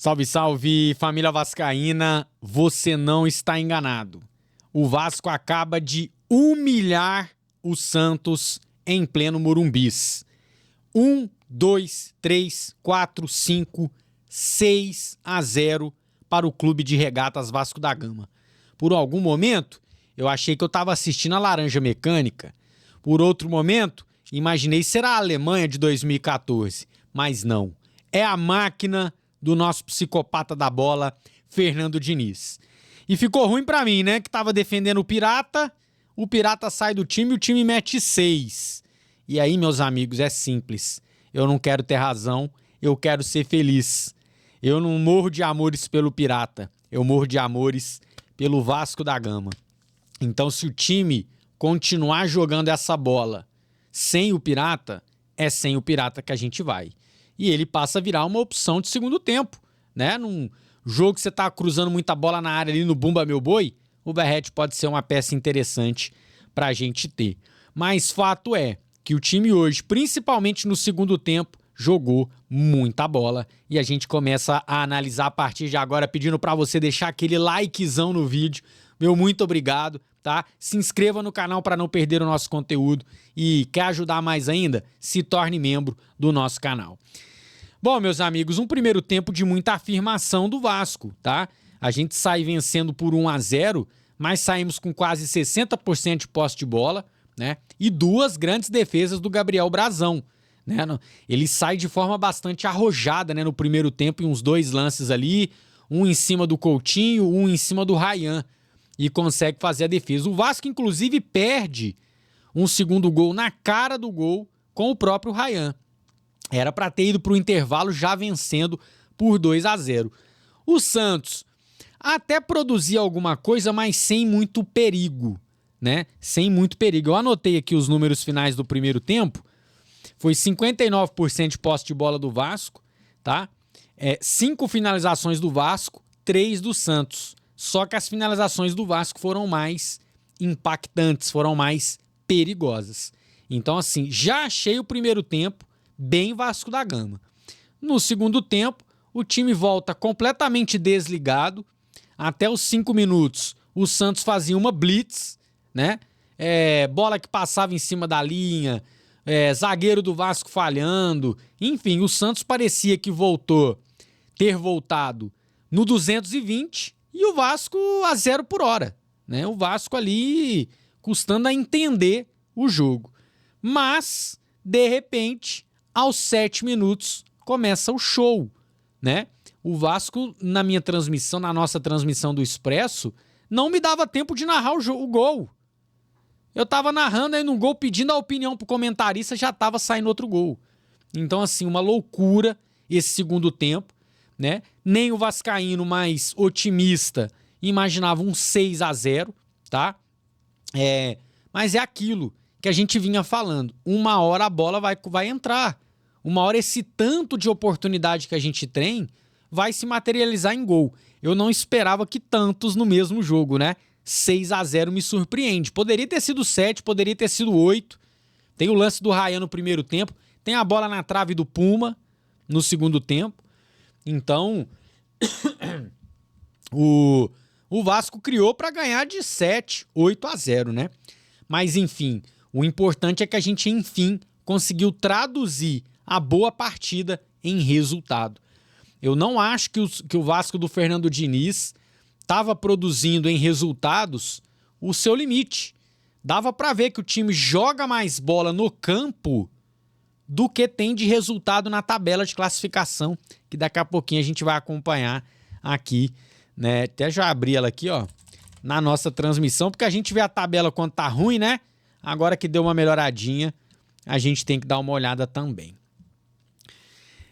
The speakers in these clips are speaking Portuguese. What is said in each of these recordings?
Salve, salve, família vascaína, você não está enganado. O Vasco acaba de humilhar o Santos em pleno Morumbis. 1, 2, 3, 4, 5, 6-0 para o Clube de Regatas Vasco da Gama. Por algum momento, eu achei que eu estava assistindo a Laranja Mecânica. Por outro momento, imaginei ser a Alemanha de 2014. Mas não, é a máquina do nosso psicopata da bola, Fernando Diniz. E ficou ruim pra mim, né? Que tava defendendo o Pirata sai do time e o time mete 6. E aí, meus amigos, é simples. Eu não quero ter razão, eu quero ser feliz. Eu não morro de amores pelo Pirata, eu morro de amores pelo Vasco da Gama. Então, se o time continuar jogando essa bola sem o Pirata, é sem o Pirata que a gente vai. E ele passa a virar uma opção de segundo tempo, né? Num jogo que você tá cruzando muita bola na área ali no Bumba Meu Boi, o Verratti pode ser uma peça interessante pra gente ter. Mas fato é que o time hoje, principalmente no segundo tempo, jogou muita bola. E a gente começa a analisar a partir de agora, pedindo pra você deixar aquele likezão no vídeo. Meu muito obrigado, tá? Se inscreva no canal para não perder o nosso conteúdo e quer ajudar mais ainda? Se torne membro do nosso canal. Bom, meus amigos, um primeiro tempo de muita afirmação do Vasco, tá? A gente sai vencendo por 1-0, mas saímos com quase 60% de posse de bola, né? E duas grandes defesas do Gabriel Brazão, né? Ele sai de forma bastante arrojada, né? No primeiro tempo, em uns 2 lances ali, um em cima do Coutinho, um em cima do Ryan, e consegue fazer a defesa. O Vasco, inclusive, perde um segundo gol na cara do gol com o próprio Ryan. Era para ter ido para o intervalo já vencendo por 2-0. O Santos até produzia alguma coisa, mas sem muito perigo, né? Sem muito perigo. Eu anotei aqui os números finais do primeiro tempo. Foi 59% de posse de bola do Vasco, tá? 5 finalizações do Vasco, 3 do Santos. Só que as finalizações do Vasco foram mais impactantes, foram mais perigosas. Então, assim, já achei o primeiro tempo bem Vasco da Gama. No segundo tempo, o time volta completamente desligado. Até os 5 minutos, o Santos fazia uma blitz, né? Bola que passava em cima da linha, zagueiro do Vasco falhando. Enfim, o Santos parecia que ter voltado no 220 e o Vasco a 0 por hora, né? O Vasco ali custando a entender o jogo. Mas, de repente, aos 7 minutos, começa o show, né? O Vasco, na minha transmissão, na nossa transmissão do Expresso, não me dava tempo de narrar o gol. Eu tava narrando aí no gol, pedindo a opinião pro comentarista, já tava saindo outro gol. Então, assim, uma loucura esse segundo tempo, né? Nem o vascaíno mais otimista imaginava um 6-0, tá? Mas é aquilo que a gente vinha falando. Uma hora a bola vai entrar. Uma hora esse tanto de oportunidade que a gente tem vai se materializar em gol. Eu não esperava que tantos no mesmo jogo, né? 6-0 me surpreende. Poderia ter sido 7, poderia ter sido 8. Tem o lance do Ryan no primeiro tempo. Tem a bola na trave do Puma no segundo tempo. Então, o Vasco criou para ganhar de 7, 8-0, né? Mas, enfim, o importante é que a gente, enfim, conseguiu traduzir a boa partida em resultado. Eu não acho que o Vasco do Fernando Diniz estava produzindo em resultados o seu limite. Dava para ver que o time joga mais bola no campo do que tem de resultado na tabela de classificação, que daqui a pouquinho a gente vai acompanhar aqui, né? Até já abri ela aqui, ó, na nossa transmissão, porque a gente vê a tabela quando tá ruim, né? Agora que deu uma melhoradinha, a gente tem que dar uma olhada também.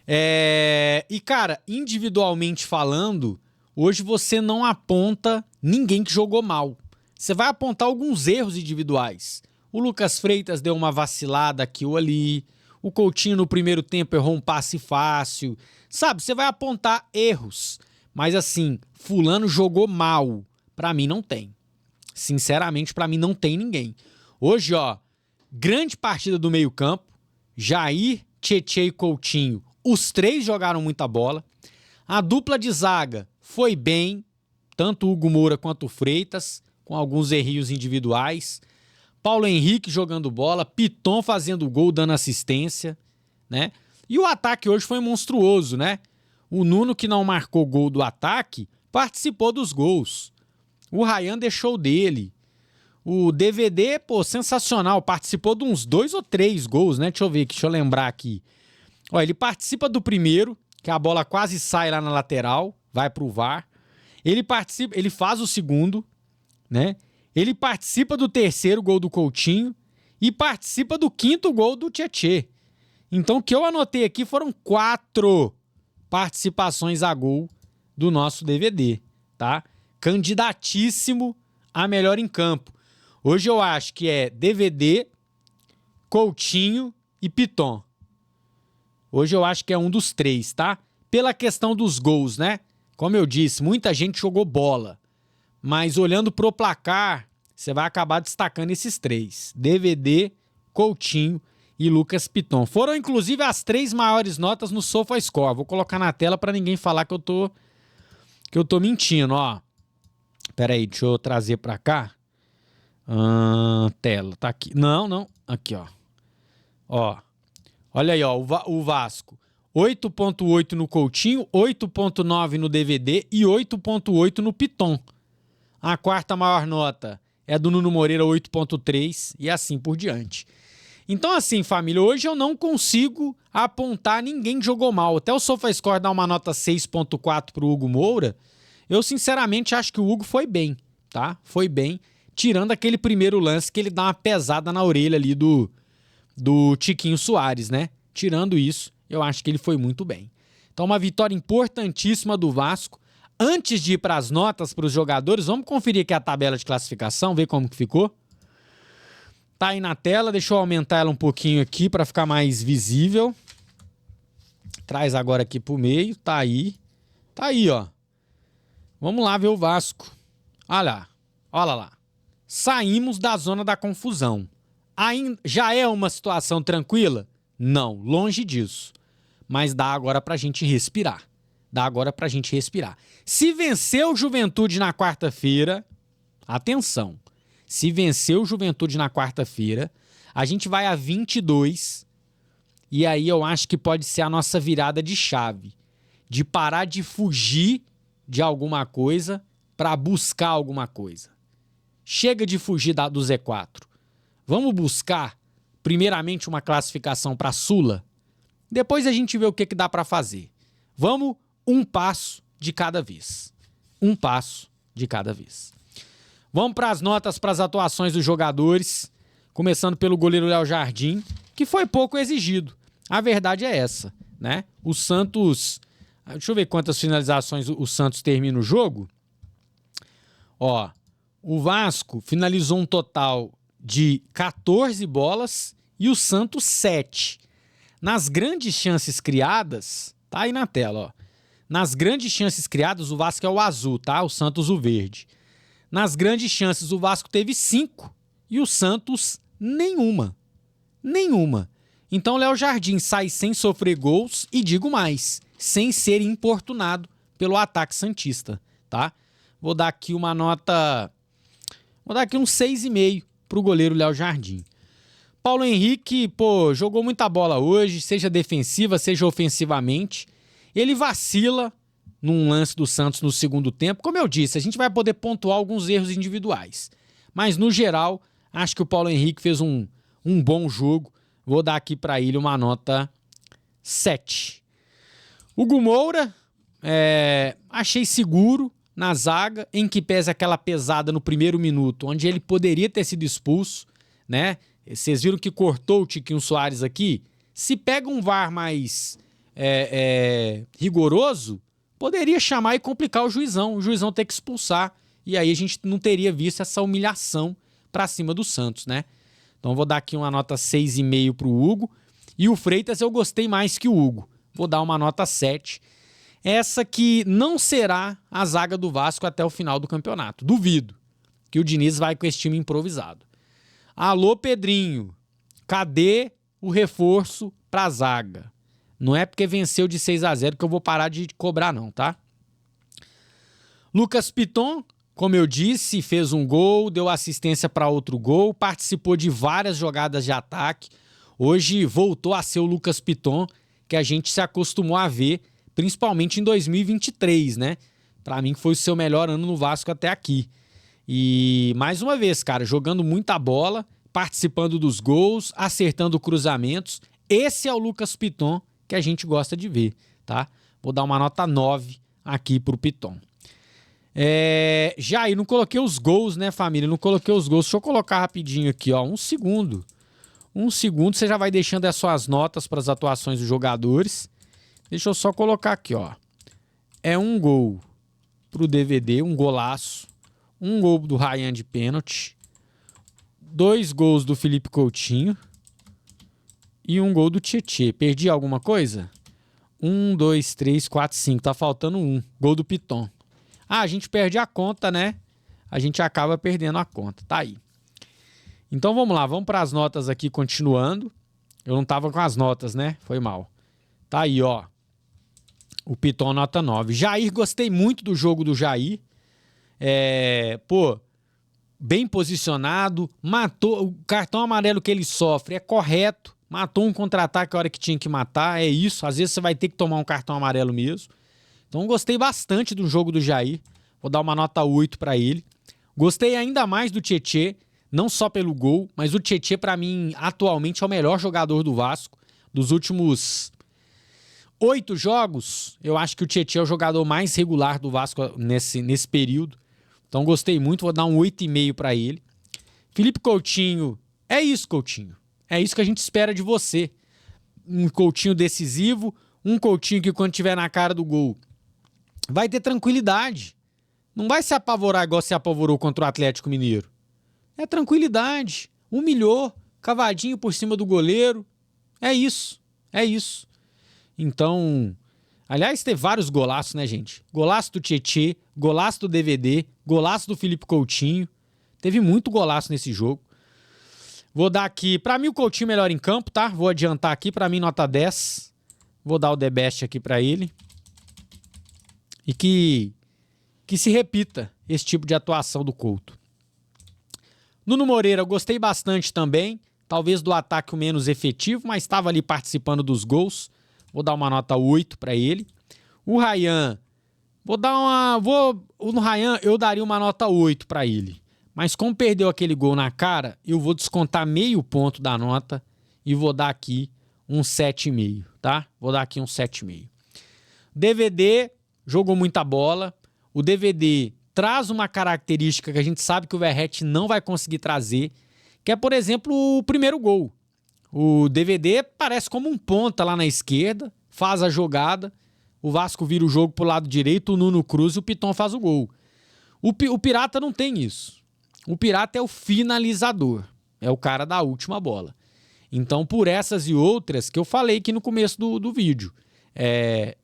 E, cara, individualmente falando, hoje você não aponta ninguém que jogou mal. Você vai apontar alguns erros individuais. O Lucas Freitas deu uma vacilada aqui ou ali. O Coutinho no primeiro tempo errou um passe fácil. Sabe, você vai apontar erros. Mas assim, fulano jogou mal. Pra mim não tem. Sinceramente, pra mim não tem ninguém. Hoje, ó, grande partida do meio-campo. Jair, Tietê e Coutinho. Os 3 jogaram muita bola. A dupla de zaga foi bem, tanto o Hugo Moura quanto o Freitas, com alguns errinhos individuais. Paulo Henrique jogando bola, Piton fazendo gol, dando assistência, né? E o ataque hoje foi monstruoso, né? O Nuno, que não marcou gol do ataque, participou dos gols. O Ryan deixou dele. O DVD, pô, sensacional, participou de uns 2 ou 3 gols, né? Deixa eu ver aqui, deixa eu lembrar aqui. Ó, ele participa do primeiro, que a bola quase sai lá na lateral, vai pro VAR. Ele faz o segundo, né? Ele participa do terceiro gol do Coutinho e participa do quinto gol do Tietê. Então, o que eu anotei aqui foram 4 participações a gol do nosso DVD, tá? Candidatíssimo a melhor em campo. Hoje eu acho que é DVD, Coutinho e Piton. Hoje eu acho que é um dos 3, tá? Pela questão dos gols, né? Como eu disse, muita gente jogou bola. Mas olhando pro placar, você vai acabar destacando esses 3. DVD, Coutinho e Lucas Piton. Foram, inclusive, as 3 maiores notas no SofaScore. Vou colocar na tela para ninguém falar que eu tô mentindo, ó. Pera aí, deixa eu trazer para cá. Tela, tá aqui. Não. Aqui, ó. Ó. Olha aí, ó, o Vasco. 8.8 no Coutinho, 8.9 no DVD e 8.8 no Piton. A quarta maior nota é do Nuno Moreira, 8.3 e assim por diante. Então assim, família, hoje eu não consigo apontar ninguém que jogou mal. Até o SofaScore dá uma nota 6.4 pro Hugo Moura. Eu sinceramente acho que o Hugo foi bem, tá? Foi bem, tirando aquele primeiro lance que ele dá uma pesada na orelha ali do Tiquinho Soares, né? Tirando isso, eu acho que ele foi muito bem. Então uma vitória importantíssima do Vasco. Antes de ir para as notas para os jogadores, vamos conferir aqui a tabela de classificação, ver como que ficou. Tá aí na tela, deixa eu aumentar ela um pouquinho aqui para ficar mais visível. Traz agora aqui pro meio, tá aí. Tá aí, ó. Vamos lá ver o Vasco. Olha lá. Saímos da zona da confusão. Já é uma situação tranquila? Não, longe disso. Mas dá agora pra gente respirar. Se vencer o Juventude na quarta-feira, atenção. Se vencer o Juventude na quarta-feira, a gente vai a 22. E aí eu acho que pode ser a nossa virada de chave. De parar de fugir de alguma coisa para buscar alguma coisa. Chega de fugir do Z4. Vamos buscar, primeiramente, uma classificação para a Sula. Depois a gente vê o que dá para fazer. Vamos um passo de cada vez. Vamos para as notas, para as atuações dos jogadores. Começando pelo goleiro Léo Jardim, que foi pouco exigido. A verdade é essa, né? O Santos... Deixa eu ver quantas finalizações o Santos termina o jogo. Ó, o Vasco finalizou um total de 14 bolas e o Santos 7. Nas grandes chances criadas, tá aí na tela, ó. Nas grandes chances criadas, o Vasco é o azul, tá? O Santos o verde. Nas grandes chances, o Vasco teve 5 e o Santos nenhuma. Então, o Léo Jardim sai sem sofrer gols e, digo mais, sem ser importunado pelo ataque santista, tá? Vou dar aqui uma nota... Vou dar aqui um 6,5 pro goleiro Léo Jardim. Paulo Henrique, jogou muita bola hoje, seja defensiva, seja ofensivamente. Ele vacila num lance do Santos no segundo tempo. Como eu disse, a gente vai poder pontuar alguns erros individuais. Mas, no geral, acho que o Paulo Henrique fez um bom jogo. Vou dar aqui para ele uma nota 7. Hugo Moura, achei seguro na zaga, em que pese aquela pesada no primeiro minuto, onde ele poderia ter sido expulso, né? Vocês viram que cortou o Tiquinho Soares aqui? Se pega um VAR mais rigoroso, poderia chamar e complicar o juizão ter que expulsar, e aí a gente não teria visto essa humilhação para cima do Santos, né? Então vou dar aqui uma nota 6,5 pro Hugo, e o Freitas eu gostei mais que o Hugo, vou dar uma nota 7. Essa que não será a zaga do Vasco até o final do campeonato. Duvido que o Diniz vai com esse time improvisado. Alô, Pedrinho, cadê o reforço pra zaga? Não é porque venceu de 6-0 que eu vou parar de cobrar não, tá? Lucas Piton, como eu disse, fez um gol, deu assistência para outro gol, participou de várias jogadas de ataque. Hoje voltou a ser o Lucas Piton que a gente se acostumou a ver, principalmente em 2023, né? Para mim foi o seu melhor ano no Vasco até aqui. E mais uma vez, cara, jogando muita bola, participando dos gols, acertando cruzamentos. Esse é o Lucas Piton que a gente gosta de ver, tá? Vou dar uma nota 9 aqui pro Piton. Jair, não coloquei os gols, né, família? Não coloquei os gols. Deixa eu colocar rapidinho aqui, ó. Um segundo, você já vai deixando as suas notas para as atuações dos jogadores. Deixa eu só colocar aqui, ó. É um gol pro DVD, um golaço. Um gol do Ryan de pênalti. 2 gols do Felipe Coutinho. E um gol do Tietê. Perdi alguma coisa? 1, 2, 3, 4, 5. Tá faltando um. Gol do Piton. Ah, a gente perde a conta, né? A gente acaba perdendo a conta. Tá aí. Então vamos lá. Vamos para as notas aqui, continuando. Eu não tava com as notas, né? Foi mal. Tá aí, ó. O Piton nota 9. Jair, gostei muito do jogo do Jair. Bem posicionado. Matou. O cartão amarelo que ele sofre é correto. Matou um contra-ataque a hora que tinha que matar. É isso. Às vezes você vai ter que tomar um cartão amarelo mesmo. Então gostei bastante do jogo do Jair. Vou dar uma nota 8 para ele. Gostei ainda mais do Tietê. Não só pelo gol, mas o Tietê para mim atualmente é o melhor jogador do Vasco. Dos últimos 8 jogos, eu acho que o Tietê é o jogador mais regular do Vasco nesse período. Então gostei muito. Vou dar um 8,5 para ele. Felipe Coutinho. É isso, Coutinho. É isso que a gente espera de você. Um Coutinho decisivo, um Coutinho que quando estiver na cara do gol vai ter tranquilidade. Não vai se apavorar igual se apavorou contra o Atlético Mineiro. É tranquilidade. Humilhou, cavadinho por cima do goleiro. É isso. É isso. Então, aliás, teve vários golaços, né, gente? Golaço do Tietê, golaço do DVD, golaço do Felipe Coutinho. Teve muito golaço nesse jogo. Vou dar aqui, pra mim o Coutinho melhor em campo, tá? Vou adiantar aqui, pra mim nota 10. Vou dar o The Best aqui pra ele. E que se repita esse tipo de atuação do Couto. Nuno Moreira, eu gostei bastante também. Talvez do ataque o menos efetivo, mas estava ali participando dos gols. Vou dar uma nota 8 pra ele. O Ryan, no Ryan eu daria uma nota 8 pra ele. Mas como perdeu aquele gol na cara, eu vou descontar meio ponto da nota e vou dar aqui um 7,5, tá? Vou dar aqui um 7,5. DVD jogou muita bola. O DVD traz uma característica que a gente sabe que o Verratti não vai conseguir trazer, que é, por exemplo, o primeiro gol. O DVD parece como um ponta lá na esquerda, faz a jogada, o Vasco vira o jogo pro lado direito, o Nuno cruza e o Piton faz o gol. O Pirata não tem isso. O Pirata é o finalizador, é o cara da última bola. Então, por essas e outras que eu falei aqui no começo do vídeo,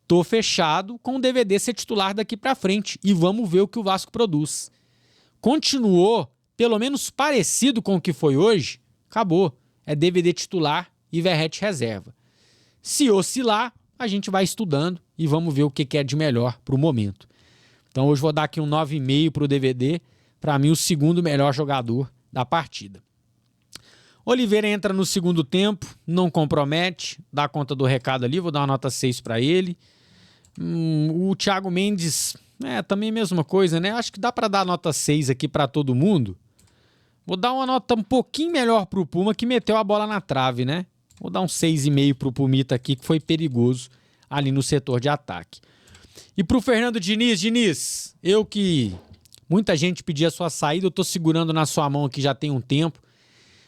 tô fechado com o DVD ser titular daqui pra frente e vamos ver o que o Vasco produz. Continuou, pelo menos parecido com o que foi hoje, acabou. É DVD titular e Verratti reserva. Se oscilar, a gente vai estudando e vamos ver o que é de melhor pro momento. Então, hoje vou dar aqui um 9,5 pro DVD. Para mim, o segundo melhor jogador da partida. Oliveira entra no segundo tempo, não compromete, dá conta do recado ali, vou dar uma nota 6 para ele. O Thiago Mendes, também a mesma coisa, né? Acho que dá para dar nota 6 aqui para todo mundo. Vou dar uma nota um pouquinho melhor pro Puma, que meteu a bola na trave, né? Vou dar um 6,5 pro Pumita aqui, que foi perigoso ali no setor de ataque. E pro Fernando Diniz, eu que... Muita gente pedia a sua saída, eu tô segurando na sua mão aqui já tem um tempo,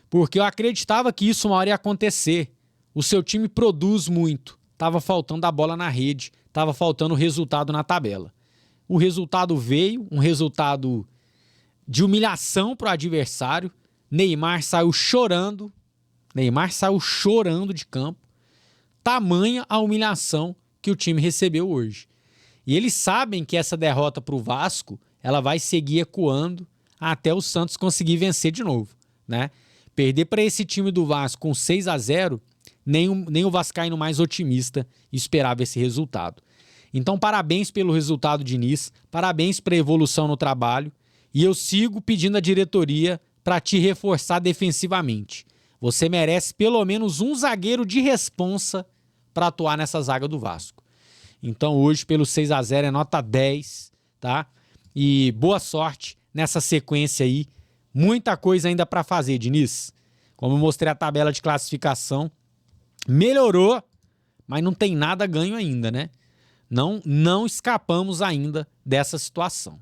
porque eu acreditava que isso uma hora ia acontecer. O seu time produz muito, tava faltando a bola na rede, tava faltando o resultado na tabela. O resultado veio, um resultado de humilhação pro adversário. Neymar saiu chorando de campo. Tamanha a humilhação que o time recebeu hoje. E eles sabem que essa derrota pro Vasco ela vai seguir ecoando até o Santos conseguir vencer de novo, né? Perder para esse time do Vasco com 6-0 nem o vascaíno mais otimista esperava esse resultado. Então, parabéns pelo resultado, Diniz, parabéns pela evolução no trabalho, e eu sigo pedindo à diretoria para te reforçar defensivamente. Você merece pelo menos um zagueiro de responsa para atuar nessa zaga do Vasco. Então, hoje, pelo 6-0, é nota 10, tá? E boa sorte nessa sequência aí. Muita coisa ainda para fazer, Diniz. Como eu mostrei a tabela de classificação, melhorou, mas não tem nada ganho ainda, né? Não escapamos ainda dessa situação.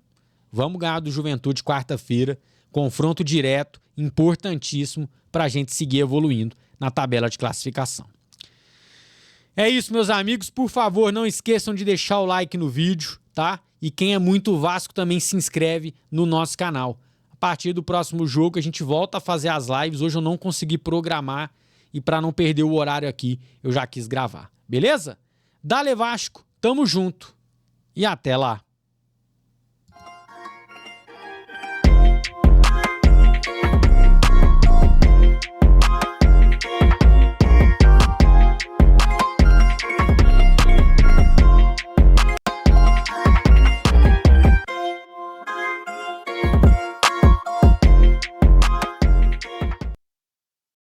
Vamos ganhar do Juventude quarta-feira, confronto direto, importantíssimo para a gente seguir evoluindo na tabela de classificação. É isso, meus amigos. Por favor, não esqueçam de deixar o like no vídeo, tá? E quem é muito Vasco também se inscreve no nosso canal. A partir do próximo jogo a gente volta a fazer as lives. Hoje eu não consegui programar e para não perder o horário aqui, eu já quis gravar. Beleza? Dale Vasco, tamo junto e até lá.